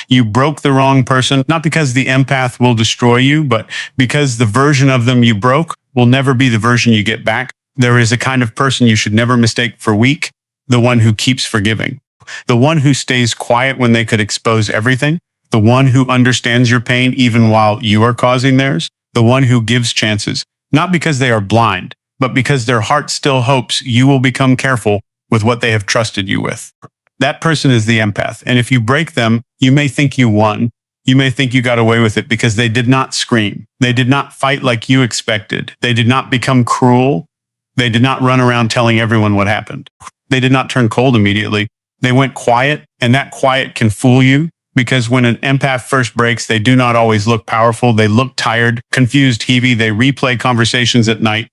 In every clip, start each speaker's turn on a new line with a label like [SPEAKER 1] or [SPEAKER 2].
[SPEAKER 1] You broke the wrong person, not because the empath will destroy you, but because the version of them you broke will never be the version you get back. There is a kind of person you should never mistake for weak, the one who keeps forgiving, the one who stays quiet when they could expose everything, the one who understands your pain even while you are causing theirs, the one who gives chances, not because they are blind, but because their heart still hopes you will become careful with what they have trusted you with. That person is the empath. And if you break them, you may think you won. You may think you got away with it because they did not scream. They did not fight like you expected. They did not become cruel. They did not run around telling everyone what happened. They did not turn cold immediately. They went quiet, and that quiet can fool you because when an empath first breaks, they do not always look powerful. They look tired, confused, heavy. They replay conversations at night.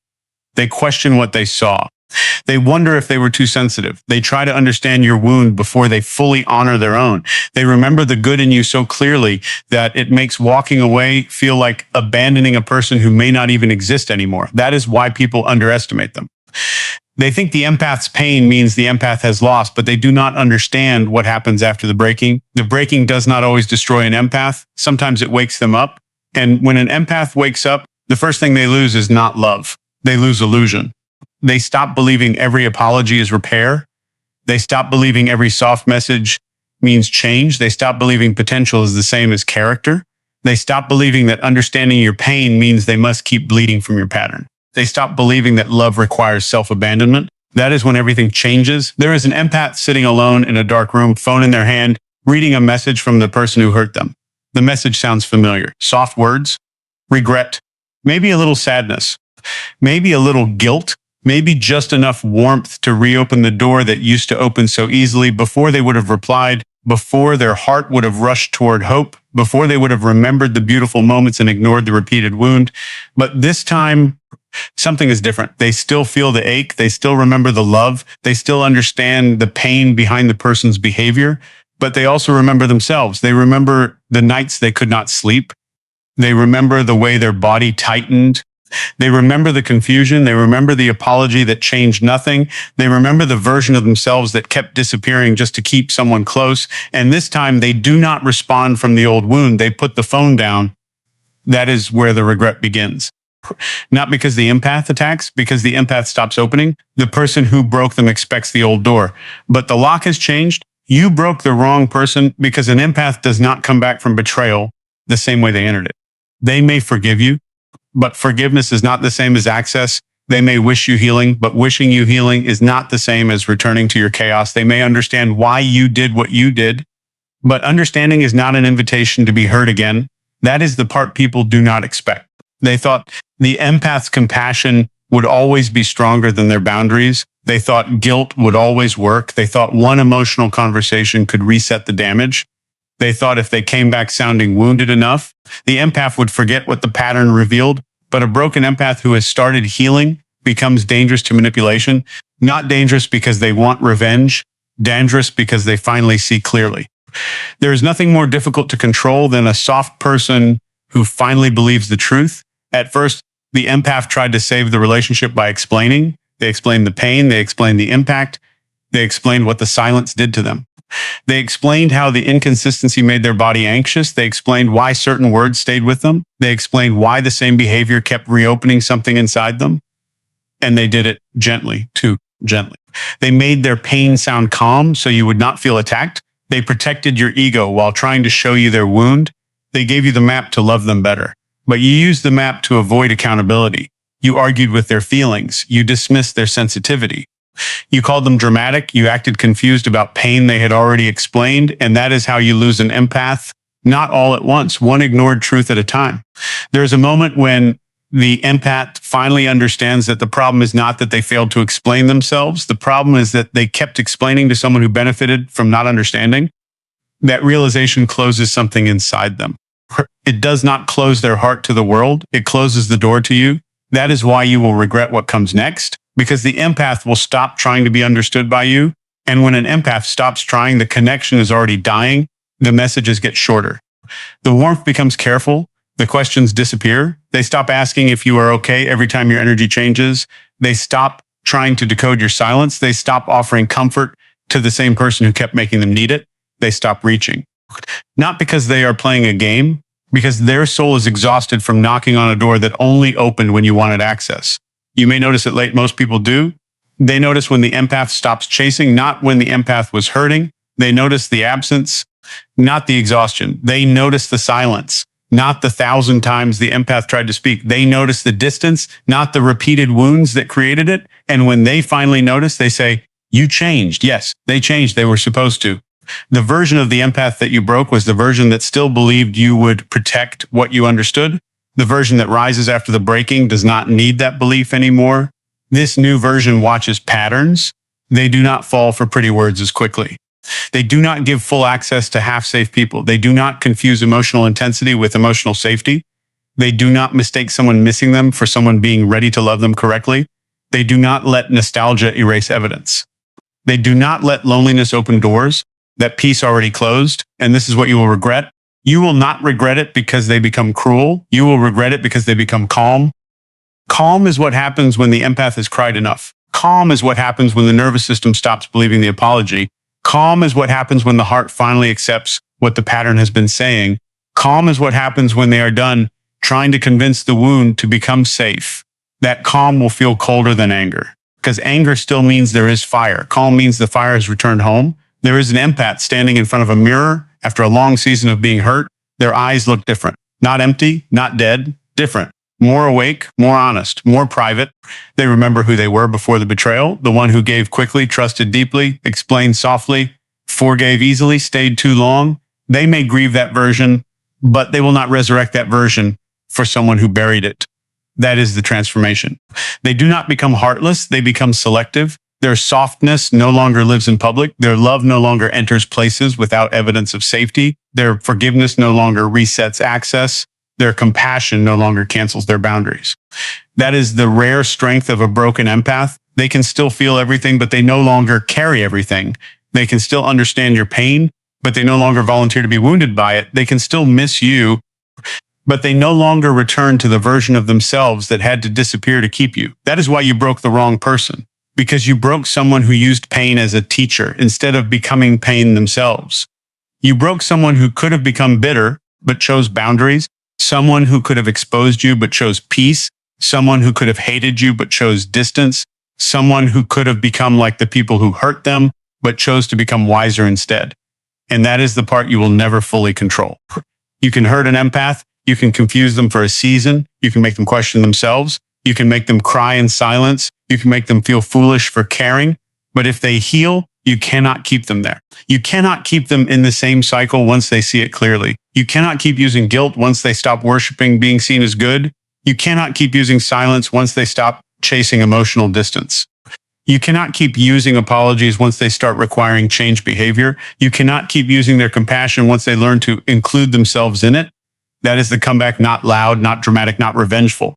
[SPEAKER 1] They question what they saw. They wonder if they were too sensitive. They try to understand your wound before they fully honor their own. They remember the good in you so clearly that it makes walking away feel like abandoning a person who may not even exist anymore. That is why people underestimate them. They think the empath's pain means the empath has lost, but they do not understand what happens after the breaking. The breaking does not always destroy an empath. Sometimes it wakes them up. And when an empath wakes up, the first thing they lose is not love. They lose illusion. They stop believing every apology is repair. They stop believing every soft message means change. They stop believing potential is the same as character. They stop believing that understanding your pain means they must keep bleeding from your pattern. They stop believing that love requires self-abandonment. That is when everything changes. There is an empath sitting alone in a dark room, phone in their hand, reading a message from the person who hurt them. The message sounds familiar. Soft words, regret, maybe a little sadness, maybe a little guilt, maybe just enough warmth to reopen the door that used to open so easily before they would have replied, before their heart would have rushed toward hope, before they would have remembered the beautiful moments and ignored the repeated wound. But this time, something is different. They still feel the ache. They still remember the love. They still understand the pain behind the person's behavior, but they also remember themselves. They remember the nights they could not sleep. They remember the way their body tightened. They remember the confusion. They remember the apology that changed nothing. They remember the version of themselves that kept disappearing just to keep someone close. And this time they do not respond from the old wound. They put the phone down. That is where the regret begins. Not because the empath attacks, because the empath stops opening. The person who broke them expects the old door. But the lock has changed. You broke the wrong person because an empath does not come back from betrayal the same way they entered it. They may forgive you, but forgiveness is not the same as access. They may wish you healing, but wishing you healing is not the same as returning to your chaos. They may understand why you did what you did, but understanding is not an invitation to be hurt again. That is the part people do not expect. They thought the empath's compassion would always be stronger than their boundaries. They thought guilt would always work. They thought one emotional conversation could reset the damage. They thought if they came back sounding wounded enough, the empath would forget what the pattern revealed. But a broken empath who has started healing becomes dangerous to manipulation. Not dangerous because they want revenge, dangerous because they finally see clearly. There is nothing more difficult to control than a soft person who finally believes the truth. At first, the empath tried to save the relationship by explaining. They explained the pain. They explained the impact. They explained what the silence did to them. They explained how the inconsistency made their body anxious. They explained why certain words stayed with them. They explained why the same behavior kept reopening something inside them. And they did it gently, too gently. They made their pain sound calm so you would not feel attacked. They protected your ego while trying to show you their wound. They gave you the map to love them better. But you used the map to avoid accountability. You argued with their feelings. You dismissed their sensitivity. You called them dramatic. You acted confused about pain they had already explained. And that is how you lose an empath. Not all at once, one ignored truth at a time. There's a moment when the empath finally understands that the problem is not that they failed to explain themselves. The problem is that they kept explaining to someone who benefited from not understanding. That realization closes something inside them. It does not close their heart to the world. It closes the door to you. That is why you will regret what comes next. Because the empath will stop trying to be understood by you. And when an empath stops trying, the connection is already dying. The messages get shorter. The warmth becomes careful. The questions disappear. They stop asking if you are okay every time your energy changes. They stop trying to decode your silence. They stop offering comfort to the same person who kept making them need it. They stop reaching. Not because they are playing a game, because their soul is exhausted from knocking on a door that only opened when you wanted access. You may notice it late, most people do. They notice when the empath stops chasing, not when the empath was hurting. They notice the absence, not the exhaustion. They notice the silence, not the 1,000 times the empath tried to speak. They notice the distance, not the repeated wounds that created it. And when they finally notice, they say, you changed. Yes, they changed. They were supposed to. The version of the empath that you broke was the version that still believed you would protect what you understood. The version that rises after the breaking does not need that belief anymore. This new version watches patterns. They do not fall for pretty words as quickly. They do not give full access to half-safe people. They do not confuse emotional intensity with emotional safety. They do not mistake someone missing them for someone being ready to love them correctly. They do not let nostalgia erase evidence. They do not let loneliness open doors that peace already closed. And this is what you will regret. You will not regret it because they become cruel. You will regret it because they become calm. Calm is what happens when the empath has cried enough. Calm is what happens when the nervous system stops believing the apology. Calm is what happens when the heart finally accepts what the pattern has been saying. Calm is what happens when they are done trying to convince the wound to become safe. That calm will feel colder than anger, because anger still means there is fire. Calm means the fire has returned home. There is an empath standing in front of a mirror after a long season of being hurt. Their eyes look different. Not empty, not dead, different. More awake, more honest, more private. They remember who they were before the betrayal. The one who gave quickly, trusted deeply, explained softly, forgave easily, stayed too long. They may grieve that version, but they will not resurrect that version for someone who buried it. That is the transformation. They do not become heartless. They become selective. Their softness no longer lives in public. Their love no longer enters places without evidence of safety. Their forgiveness no longer resets access. Their compassion no longer cancels their boundaries. That is the rare strength of a broken empath. They can still feel everything, but they no longer carry everything. They can still understand your pain, but they no longer volunteer to be wounded by it. They can still miss you, but they no longer return to the version of themselves that had to disappear to keep you. That is why you broke the wrong person, because you broke someone who used pain as a teacher instead of becoming pain themselves. You broke someone who could have become bitter, but chose boundaries. Someone who could have exposed you, but chose peace. Someone who could have hated you, but chose distance. Someone who could have become like the people who hurt them, but chose to become wiser instead. And that is the part you will never fully control. You can hurt an empath. You can confuse them for a season. You can make them question themselves. You can make them cry in silence. You can make them feel foolish for caring. But if they heal, you cannot keep them there. You cannot keep them in the same cycle once they see it clearly. You cannot keep using guilt once they stop worshiping being seen as good. You cannot keep using silence once they stop chasing emotional distance. You cannot keep using apologies once they start requiring change behavior. You cannot keep using their compassion once they learn to include themselves in it. That is the comeback, not loud, not dramatic, not revengeful,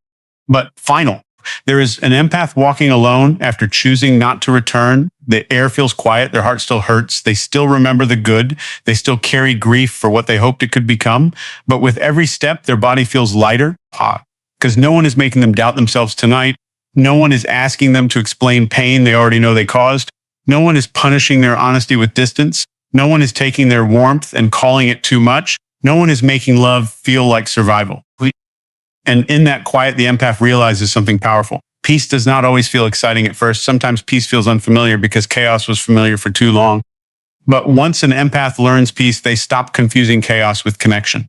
[SPEAKER 1] but final. There is an empath walking alone after choosing not to return. The air feels quiet. Their heart still hurts. They still remember the good. They still carry grief for what they hoped it could become. But with every step, their body feels lighter, because no one is making them doubt themselves tonight. No one is asking them to explain pain they already know they caused. No one is punishing their honesty with distance. No one is taking their warmth and calling it too much. No one is making love feel like survival. And in that quiet, the empath realizes something powerful. Peace does not always feel exciting at first. Sometimes peace feels unfamiliar because chaos was familiar for too long. But once an empath learns peace, they stop confusing chaos with connection.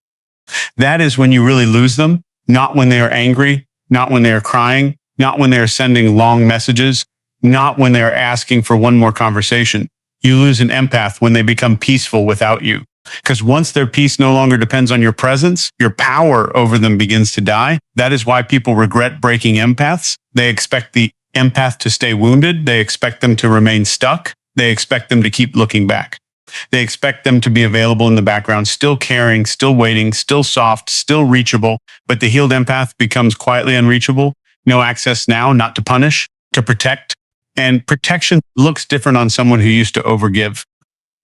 [SPEAKER 1] That is when you really lose them, not when they are angry, not when they are crying, not when they are sending long messages, not when they are asking for one more conversation. You lose an empath when they become peaceful without you. Because once their peace no longer depends on your presence, your power over them begins to die. That is why people regret breaking empaths. They expect the empath to stay wounded. They expect them to remain stuck. They expect them to keep looking back. They expect them to be available in the background, still caring, still waiting, still soft, still reachable. But the healed empath becomes quietly unreachable. No access now, not to punish, to protect. And protection looks different on someone who used to overgive.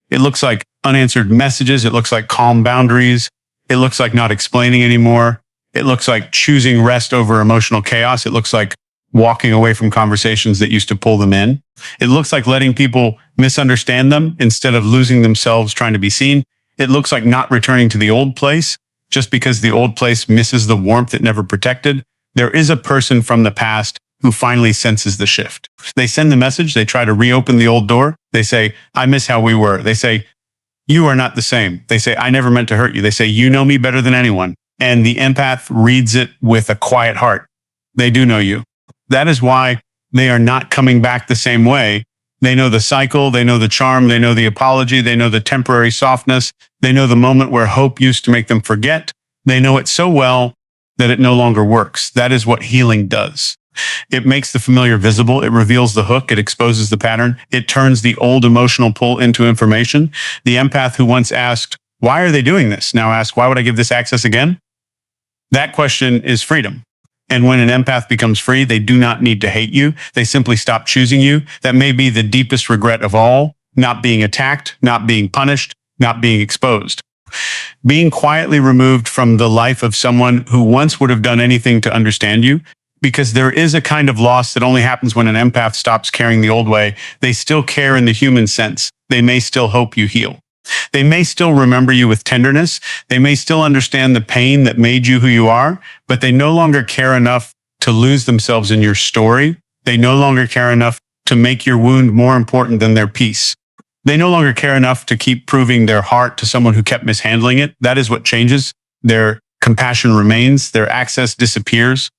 [SPEAKER 1] It looks like unanswered messages. It looks like calm boundaries. It looks like not explaining anymore. It looks like choosing rest over emotional chaos. It looks like walking away from conversations that used to pull them in. It looks like letting people misunderstand them instead of losing themselves trying to be seen. It looks like not returning to the old place just because the old place misses the warmth it never protected. There is a person from the past who finally senses the shift. They send the message. They try to reopen the old door. They say, I miss how we were. They say, you are not the same. They say, I never meant to hurt you. They say, you know me better than anyone. And the empath reads it with a quiet heart. They do know you. That is why they are not coming back the same way. They know the cycle. They know the charm. They know the apology. They know the temporary softness. They know the moment where hope used to make them forget. They know it so well that it no longer works. That is what healing does. It makes the familiar visible. It reveals the hook. It exposes the pattern. It turns the old emotional pull into information. The empath who once asked, why are they doing this? Now asks, why would I give this access again? That question is freedom. And when an empath becomes free, they do not need to hate you. They simply stop choosing you. That may be the deepest regret of all, not being attacked, not being punished, not being exposed. Being quietly removed from the life of someone who once would have done anything to understand you, because there is a kind of loss that only happens when an empath stops caring the old way. They still care in the human sense. They may still hope you heal. They may still remember you with tenderness. They may still understand the pain that made you who you are, but they no longer care enough to lose themselves in your story. They no longer care enough to make your wound more important than their peace. They no longer care enough to keep proving their heart to someone who kept mishandling it. That is what changes. Their compassion remains. Their access disappears.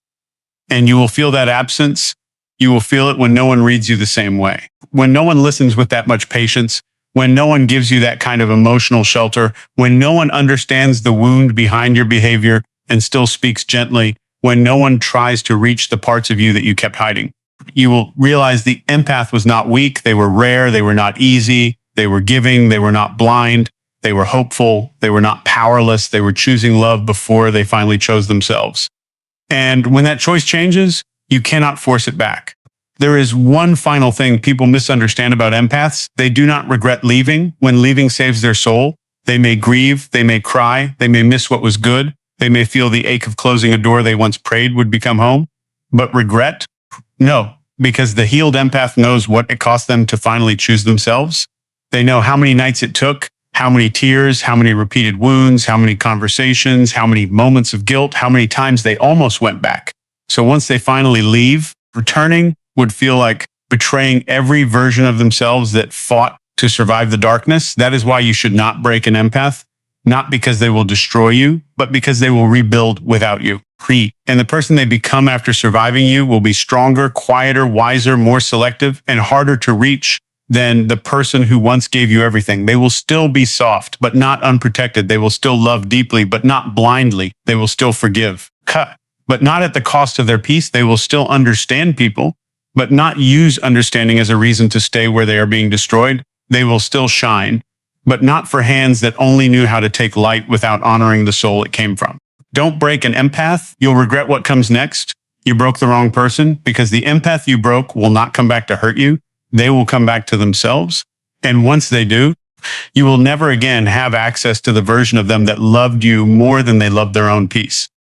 [SPEAKER 1] And you will feel that absence. You will feel it when no one reads you the same way. When no one listens with that much patience, when no one gives you that kind of emotional shelter, when no one understands the wound behind your behavior and still speaks gently, when no one tries to reach the parts of you that you kept hiding. You will realize the empath was not weak. They were rare. They were not easy. They were giving. They were not blind. They were hopeful. They were not powerless. They were choosing love before they finally chose themselves. And when that choice changes, you cannot force it back. There is one final thing people misunderstand about empaths. They do not regret leaving when leaving saves their soul. They may grieve. They may cry. They may miss what was good. They may feel the ache of closing a door they once prayed would become home. But regret? No, because the healed empath knows what it cost them to finally choose themselves. They know how many nights it took, how many tears, how many repeated wounds, how many conversations, how many moments of guilt, how many times they almost went back. So once they finally leave, returning would feel like betraying every version of themselves that fought to survive the darkness. That is why you should not break an empath, not because they will destroy you, but because they will rebuild without you. And the person they become after surviving you will be stronger, quieter, wiser, more selective, and harder to reach than the person who once gave you everything. They will still be soft, but not unprotected. They will still love deeply, but not blindly. They will still forgive, but not at the cost of their peace. They will still understand people, but not use understanding as a reason to stay where they are being destroyed. They will still shine, but not for hands that only knew how to take light without honoring the soul it came from. Don't break an empath. You'll regret what comes next. You broke the wrong person, because the empath you broke will not come back to hurt you. They will come back to themselves. And once they do, you will never again have access to the version of them that loved you more than they loved their own peace.